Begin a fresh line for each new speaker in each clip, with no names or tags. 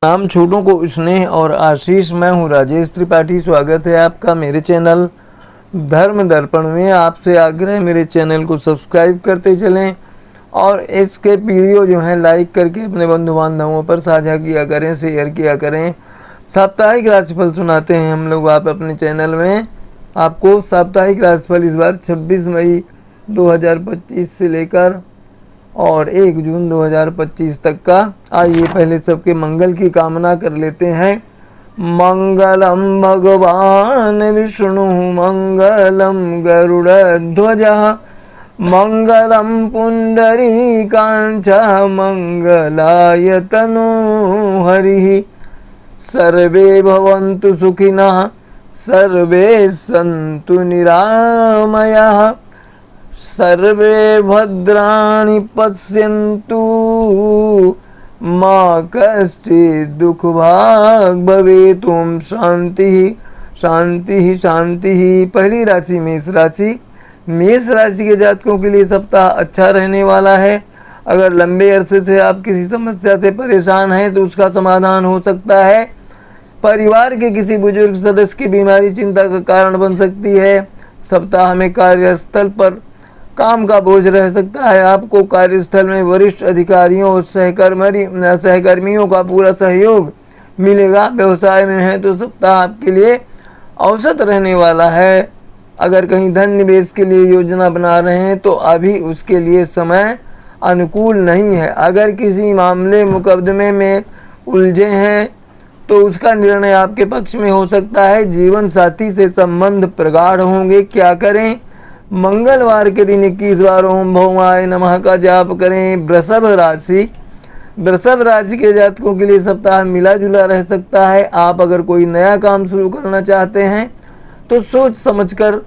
नाम छोटों को स्नेह और आशीष। मैं हूँ राजेश त्रिपाठी। स्वागत है आपका मेरे चैनल धर्म दर्पण में। आपसे आग्रह है मेरे चैनल को सब्सक्राइब करते चलें और इसके वीडियो जो हैं लाइक करके अपने बंधु बांधवों पर साझा किया करें, शेयर किया करें। साप्ताहिक राशिफल सुनाते हैं हम लोग आप अपने चैनल में। आपको साप्ताहिक राशिफल इस बार 26 मई 2025 से लेकर और 1 जून 2025 तक का। आइए पहले सबके मंगल की कामना कर लेते हैं। मंगलम भगवान विष्णु मंगलम गरुड़ध्वज मंगलम पुंडरीकांच मंगलाय तनु हरि। सर्वे भवन्तु सुखिनः सर्वे सन्तु निरामयाः सर्वे भद्राणि पश्यन्तु मा कश्चित् दुःखभाग् भवेत्। ओम शांति शांति शांति। पहली राशि मेष राशि। मेष राशि के जातकों के लिए सप्ताह अच्छा रहने वाला है। अगर लंबे अरसे से आप किसी समस्या से परेशान हैं तो उसका समाधान हो सकता है। परिवार के किसी बुजुर्ग सदस्य की बीमारी चिंता का कारण बन सकती है। सप्ताह में कार्यस्थल पर काम का बोझ रह सकता है। आपको कार्यस्थल में वरिष्ठ अधिकारियों और सहकर्मियों का पूरा सहयोग मिलेगा। व्यवसाय में है तो सप्ताह आपके लिए औसत रहने वाला है। अगर कहीं धन निवेश के लिए योजना बना रहे हैं तो अभी उसके लिए समय अनुकूल नहीं है। अगर किसी मामले मुकदमे में उलझे हैं तो उसका निर्णय आपके पक्ष में हो सकता है। जीवन साथी से संबंध प्रगाढ़ होंगे। क्या करें? मंगलवार के दिन 21 बार ओम भौमाय नमः का जाप करें। वृषभ राशि। वृषभ राशि के जातकों के लिए सप्ताह मिला जुला रह सकता है। आप अगर कोई नया काम शुरू करना चाहते हैं तो सोच समझकर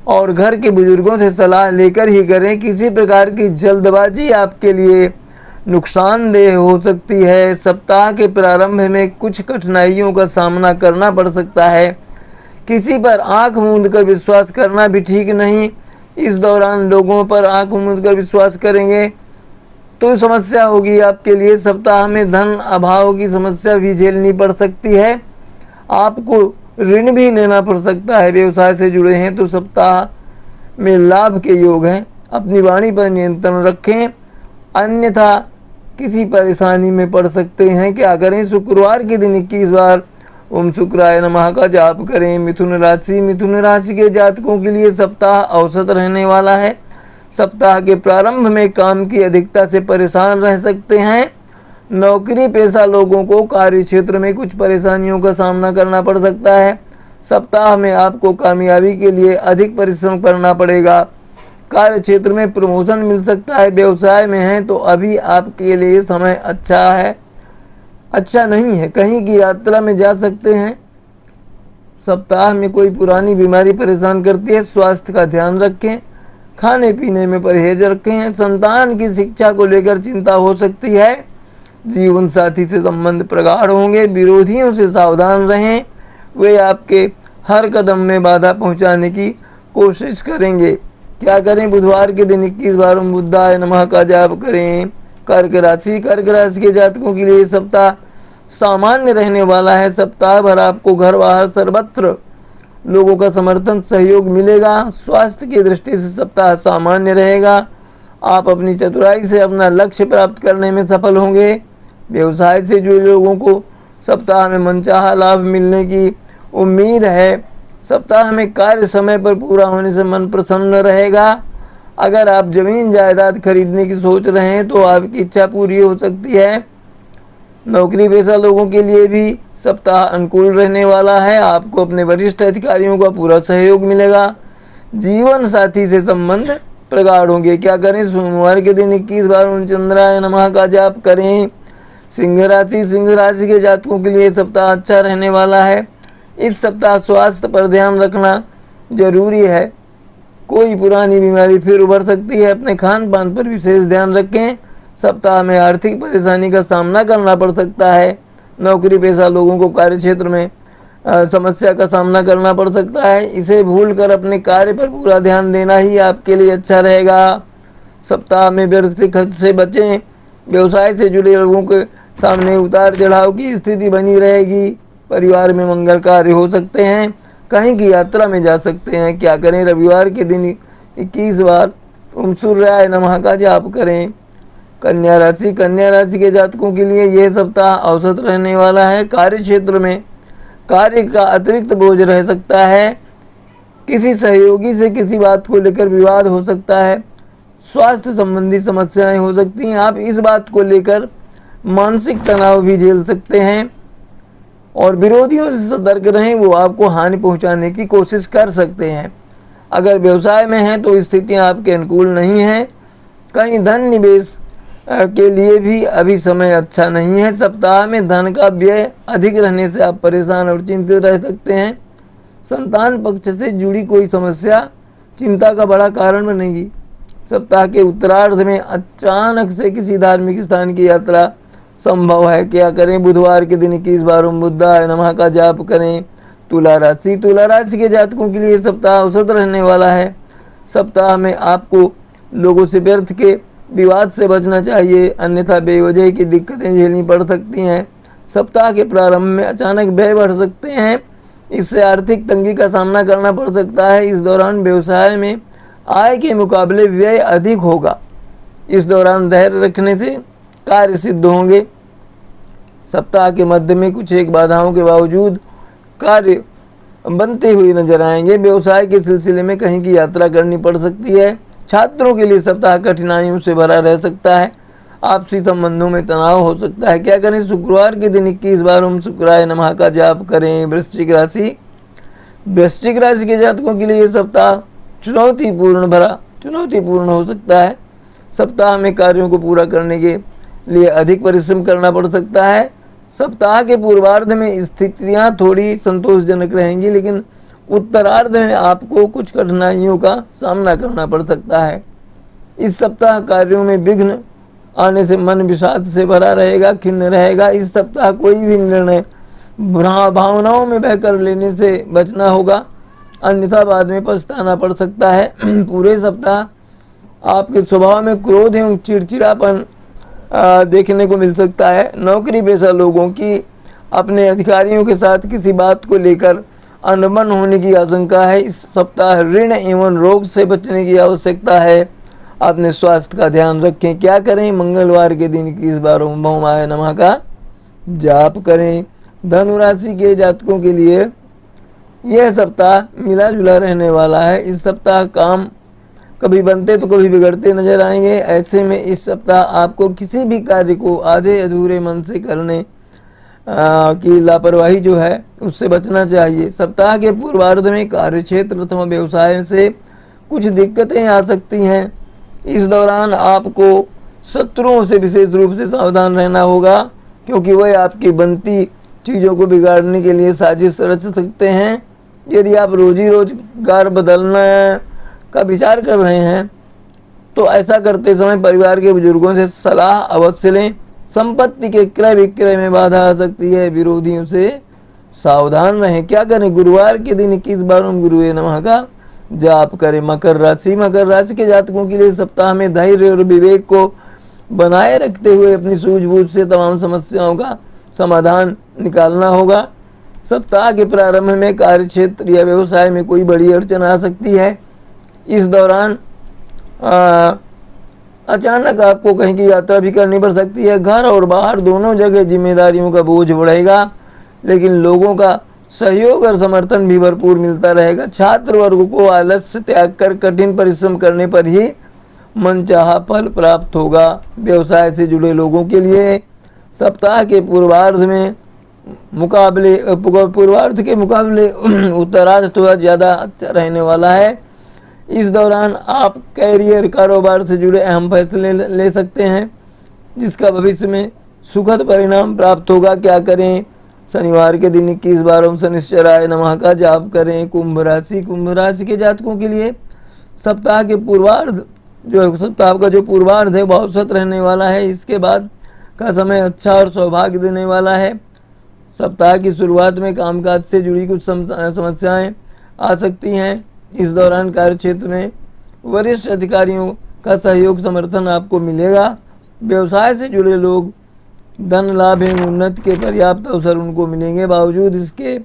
और घर के बुजुर्गों से सलाह लेकर ही करें। किसी प्रकार की जल्दबाजी आपके लिए नुकसानदेह हो सकती है। सप्ताह के प्रारंभ में कुछ कठिनाइयों का सामना करना पड़ सकता है। किसी पर आंख मूंद कर विश्वास करना भी ठीक नहीं। इस दौरान लोगों पर आंख मूंद कर विश्वास करेंगे तो समस्या होगी आपके लिए। सप्ताह में धन अभाव की समस्या भी झेलनी पड़ सकती है। आपको ऋण भी लेना पड़ सकता है। व्यवसाय से जुड़े हैं तो सप्ताह में लाभ के योग हैं। अपनी वाणी पर नियंत्रण रखें अन्यथा किसी परेशानी में पड़ सकते हैं। क्या करें? शुक्रवार के दिन 21 बार ओम शुक्राय नमः का जाप करें। मिथुन राशि। मिथुन राशि के जातकों के लिए सप्ताह औसत रहने वाला है। सप्ताह के प्रारंभ में काम की अधिकता से परेशान रह सकते हैं। नौकरी पेशा लोगों को कार्य क्षेत्र में कुछ परेशानियों का सामना करना पड़ सकता है। सप्ताह में आपको कामयाबी के लिए अधिक परिश्रम करना पड़ेगा। कार्य क्षेत्र में प्रमोशन मिल सकता है। व्यवसाय में है तो अभी आपके लिए समय अच्छा नहीं है। कहीं की यात्रा में जा सकते हैं। सप्ताह में कोई पुरानी बीमारी परेशान करती है। स्वास्थ्य का ध्यान रखें। खाने पीने में परहेज रखें। संतान की शिक्षा को लेकर चिंता हो सकती है। जीवन साथी से संबंध प्रगाढ़ होंगे। विरोधियों से सावधान रहें। वे आपके हर कदम में बाधा पहुंचाने की कोशिश करेंगे। क्या करें? बुधवार के दिन 21 बार ओम बुद्धाय नमः का जाप करें। कर्क राशि। कर्क राशि के जातकों के लिए सप्ताह सामान्य रहने वाला है। सप्ताह भर आपको घर बाहर सर्वत्र लोगों का समर्थन सहयोग मिलेगा। स्वास्थ्य की दृष्टि से सप्ताह सामान्य रहेगा। आप अपनी चतुराई से अपना लक्ष्य प्राप्त करने में सफल होंगे। व्यवसाय से जुड़े लोगों को सप्ताह में मनचाहा लाभ मिलने की उम्मीद है। सप्ताह में कार्य समय पर पूरा होने से मन प्रसन्न रहेगा। अगर आप जमीन जायदाद खरीदने की सोच रहे हैं तो आपकी इच्छा पूरी हो सकती है। नौकरी पेशा लोगों के लिए भी सप्ताह अनुकूल रहने वाला है। आपको अपने वरिष्ठ अधिकारियों का पूरा सहयोग मिलेगा। जीवन साथी से संबंध प्रगाढ़ होंगे। क्या करें? सोमवार के दिन 21 बार ओम चंद्राय नमः का जाप करें। सिंह राशि। सिंह राशि के जातकों के लिए सप्ताह अच्छा रहने वाला है। इस सप्ताह स्वास्थ्य पर ध्यान रखना जरूरी है। कोई पुरानी बीमारी फिर उभर सकती है। अपने खान पान पर विशेष ध्यान रखें। सप्ताह में आर्थिक परेशानी का सामना करना पड़ सकता है। नौकरी पेशा लोगों को कार्य क्षेत्र में समस्या का सामना करना पड़ सकता है। इसे भूलकर अपने कार्य पर पूरा ध्यान देना ही आपके लिए अच्छा रहेगा। सप्ताह में व्यर्थ खर्च से बचें। व्यवसाय से जुड़े लोगों के सामने उतार चढ़ाव की स्थिति बनी रहेगी। परिवार में मंगल कार्य हो सकते हैं। कहीं की यात्रा में जा सकते हैं। क्या करें? रविवार के दिन 21 बार ओम सूर्याय नमः का जाप करें। कन्या राशि के जातकों के लिए यह सप्ताह औसत रहने वाला है। कार्य क्षेत्र में कार्य का अतिरिक्त बोझ रह सकता है। किसी सहयोगी से किसी बात को लेकर विवाद हो सकता है। स्वास्थ्य संबंधी समस्याएं हो सकती हैं। आप इस बात को लेकर मानसिक तनाव भी झेल सकते हैं और विरोधियों से सतर्क रहें, वो आपको हानि पहुंचाने की कोशिश कर सकते हैं। अगर व्यवसाय में हैं तो स्थितियां आपके अनुकूल नहीं हैं। कहीं धन निवेश के लिए भी अभी समय अच्छा नहीं है। सप्ताह में धन का व्यय अधिक रहने से आप परेशान और चिंतित रह सकते हैं। संतान पक्ष से जुड़ी कोई समस्या चिंता का बड़ा कारण बनेगी। सप्ताह के उत्तरार्ध में अचानक से किसी धार्मिक स्थान की यात्रा संभव है। क्या करें? बुधवार के दिन 21 बार ओम बुद्धाय नमः का जाप करें। तुला राशि के जातकों के लिए सप्ताह औसत रहने वाला है। सप्ताह में आपको लोगों से व्यर्थ के विवाद से बचना चाहिए, अन्यथा बेवजह की दिक्कतें झेलनी पड़ सकती हैं। सप्ताह के प्रारंभ में अचानक व्यय बढ़ सकते हैं। इससे आर्थिक तंगी का सामना करना पड़ सकता है। इस दौरान व्यवसाय में आय के मुकाबले व्यय अधिक होगा। इस दौरान धैर्य रखने से कार्य सिद्ध होंगे। सप्ताह के मध्य में कुछ एक बाधाओं के बावजूद कार्य बनते हुए नजर आएंगे। व्यवसाय के सिलसिले में कहीं की यात्रा करनी पड़ सकती है। छात्रों के लिए सप्ताह कठिनाइयों से भरा रह सकता है। आपसी संबंधों में तनाव हो सकता है। क्या करें? शुक्रवार के दिन 21 बार ओम शुक्राय नमः का जाप करें। वृश्चिक राशि के जातकों के लिए सप्ताह चुनौतीपूर्ण हो सकता है। सप्ताह में कार्यों को पूरा करने के लिए अधिक परिश्रम करना पड़ सकता है। सप्ताह के पूर्वार्ध में स्थितियां थोड़ी संतोषजनक रहेंगी, लेकिन उत्तरार्ध में आपको कुछ कठिनाइयों का सामना करना पड़ सकता है। इस सप्ताह कार्यों में विघ्न आने से मन विषाद से भरा रहेगा, खिन्न रहेगा। इस सप्ताह कोई भी निर्णय भावनाओं में बहकर लेने से बचना होगा, अन्यथा बाद में पछताना पड़ सकता है। पूरे सप्ताह आपके स्वभाव में क्रोध एवं चिड़चिड़ापन देखने को मिल सकता है। नौकरी पेशा लोगों की अपने अधिकारियों के साथ किसी बात को लेकर अनबन होने की आशंका है। इस सप्ताह ऋण एवं रोग से बचने की आवश्यकता है। अपने स्वास्थ्य का ध्यान रखें। क्या करें? मंगलवार के दिन 21 बार ओम भौमाय नमः का जाप करें। धनु राशि के जातकों के लिए यह सप्ताह मिला जुला रहने वाला है। इस सप्ताह काम कभी बनते तो कभी बिगड़ते नजर आएंगे। ऐसे में इस सप्ताह आपको किसी भी कार्य को आधे अधूरे मन से करने की लापरवाही जो है उससे बचना चाहिए। सप्ताह के पूर्वार्ध में कार्य क्षेत्र अथवा व्यवसाय से कुछ दिक्कतें आ सकती हैं। इस दौरान आपको शत्रुओं से विशेष रूप से सावधान रहना होगा, क्योंकि वह आपकी बनती चीज़ों को बिगाड़ने के लिए साजिश रच सकते हैं। यदि आप रोजगार बदलने का विचार कर रहे हैं तो ऐसा करते समय परिवार के बुजुर्गों से सलाह अवश्य लें। संपत्ति के क्रय विक्रय में बाधा आ सकती है। विरोधियों से सावधान रहें। क्या करें? गुरुवार के दिन 21 बार ओम गुरुवे नमः का जाप करें। मकर राशि के जातकों के लिए सप्ताह में धैर्य और विवेक को बनाए रखते हुए अपनी सूझबूझ से तमाम समस्याओं का समाधान निकालना होगा। सप्ताह के प्रारंभ में कार्य क्षेत्र या व्यवसाय में कोई बड़ी अड़चन आ सकती है। इस दौरान अचानक आपको कहीं की यात्रा भी करनी पड़ सकती है। घर और बाहर दोनों जगह जिम्मेदारियों का बोझ बढ़ेगा, लेकिन लोगों का सहयोग और समर्थन भी भरपूर मिलता रहेगा। छात्र वर्ग को आलस्य त्याग कर कठिन परिश्रम करने पर ही मनचाहा फल प्राप्त होगा। व्यवसाय से जुड़े लोगों के लिए सप्ताह के पूर्वार्ध के मुकाबले उत्तरार्ध थोड़ा ज़्यादा अच्छा रहने वाला है। इस दौरान आप कैरियर कारोबार से जुड़े अहम फैसले ले सकते हैं, जिसका भविष्य में सुखद परिणाम प्राप्त होगा। क्या करें? शनिवार के दिन 21 बार ओम शनिश्चराय नमः का जाप करें। कुंभ राशि के जातकों के लिए सप्ताह के पूर्वार्ध सप्ताह का जो पूर्वार्ध है वह औसत रहने वाला है। इसके बाद का समय अच्छा और सौभाग्य देने वाला है। सप्ताह की शुरुआत में कामकाज से जुड़ी कुछ समस्याएं आ सकती हैं। इस दौरान कार्य क्षेत्र में वरिष्ठ अधिकारियों का सहयोग समर्थन आपको मिलेगा। व्यवसाय से जुड़े लोग धन लाभ एवं उन्नति के पर्याप्त अवसर उनको मिलेंगे, बावजूद इसके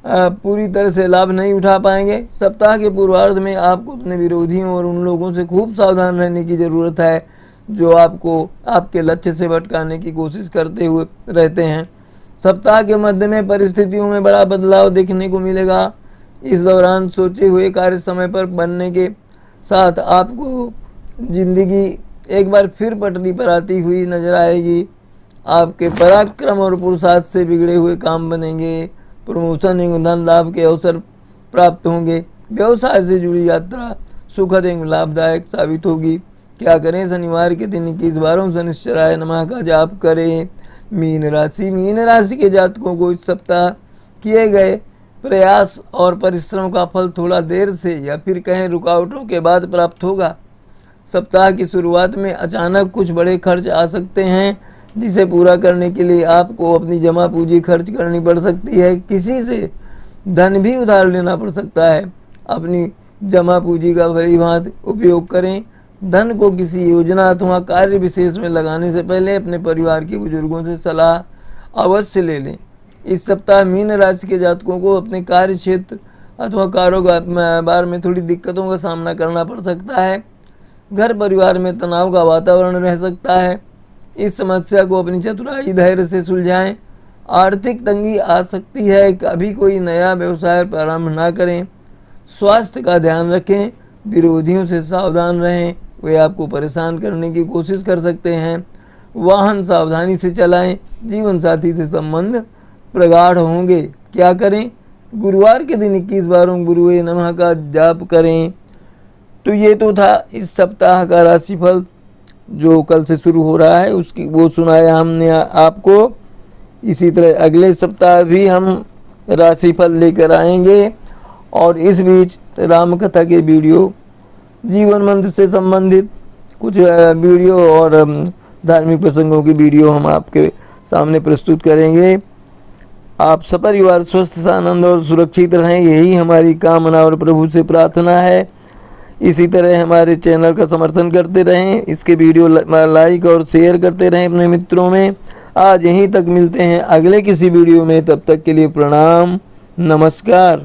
पूरी तरह से लाभ नहीं उठा पाएंगे। सप्ताह के पूर्वार्ध में आपको अपने विरोधियों और उन लोगों से खूब सावधान रहने की ज़रूरत है जो आपको आपके लक्ष्य से भटकाने की कोशिश करते हुए रहते हैं। सप्ताह के मध्य में परिस्थितियों में बड़ा बदलाव देखने को मिलेगा। इस दौरान सोचे हुए कार्य समय पर बनने के साथ आपको जिंदगी एक बार फिर पटरी पर आती हुई नजर आएगी। आपके पराक्रम और पुरुषार्थ से बिगड़े हुए काम बनेंगे। प्रमोशन एवं धन लाभ के अवसर प्राप्त होंगे। व्यवसाय से जुड़ी यात्रा सुखद एवं लाभदायक साबित होगी। क्या करें? शनिवार के दिन 21 बारों शनिश्चराय नमः का जाप करें। मीन राशि के जातकों को इस सप्ताह किए गए प्रयास और परिश्रम का फल थोड़ा देर से या फिर कहें रुकावटों के बाद प्राप्त होगा। सप्ताह की शुरुआत में अचानक कुछ बड़े खर्च आ सकते हैं, जिसे पूरा करने के लिए आपको अपनी जमा पूंजी खर्च करनी पड़ सकती है। किसी से धन भी उधार लेना पड़ सकता है। अपनी जमा पूंजी का भली भांति उपयोग करें। धन को किसी योजना अथवा कार्य विशेष में लगाने से पहले अपने परिवार के बुजुर्गों से सलाह अवश्य ले लें। इस सप्ताह मीन राशि के जातकों को अपने कार्य क्षेत्र अथवा कारोबार में थोड़ी दिक्कतों का सामना करना पड़ सकता है। घर परिवार में तनाव का वातावरण रह सकता है। इस समस्या को अपनी चतुराई धैर्य से सुलझाएं। आर्थिक तंगी आ सकती है। कभी कोई नया व्यवसाय प्रारंभ ना करें। स्वास्थ्य का ध्यान रखें। विरोधियों से सावधान रहें, वे आपको परेशान करने की कोशिश कर सकते हैं। वाहन सावधानी से चलाएं। जीवन साथी से संबंध प्रगाढ़ होंगे। क्या करें? गुरुवार के दिन 21 बारों गुरुवे नमः का जाप करें। तो ये तो था इस सप्ताह का राशिफल जो कल से शुरू हो रहा है, उसकी वो सुनाया हमने आपको। इसी तरह अगले सप्ताह भी हम राशिफल लेकर आएंगे और इस बीच राम कथा के वीडियो, जीवन मंत्र से संबंधित कुछ वीडियो और धार्मिक प्रसंगों की वीडियो हम आपके सामने प्रस्तुत करेंगे। आप सपरिवार स्वस्थ आनंद और सुरक्षित रहें, यही हमारी कामना और प्रभु से प्रार्थना है। इसी तरह हमारे चैनल का समर्थन करते रहें, इसके वीडियो लाइक और शेयर करते रहें अपने मित्रों में। आज यहीं तक मिलते हैं अगले किसी वीडियो में, तब तक के लिए प्रणाम, नमस्कार।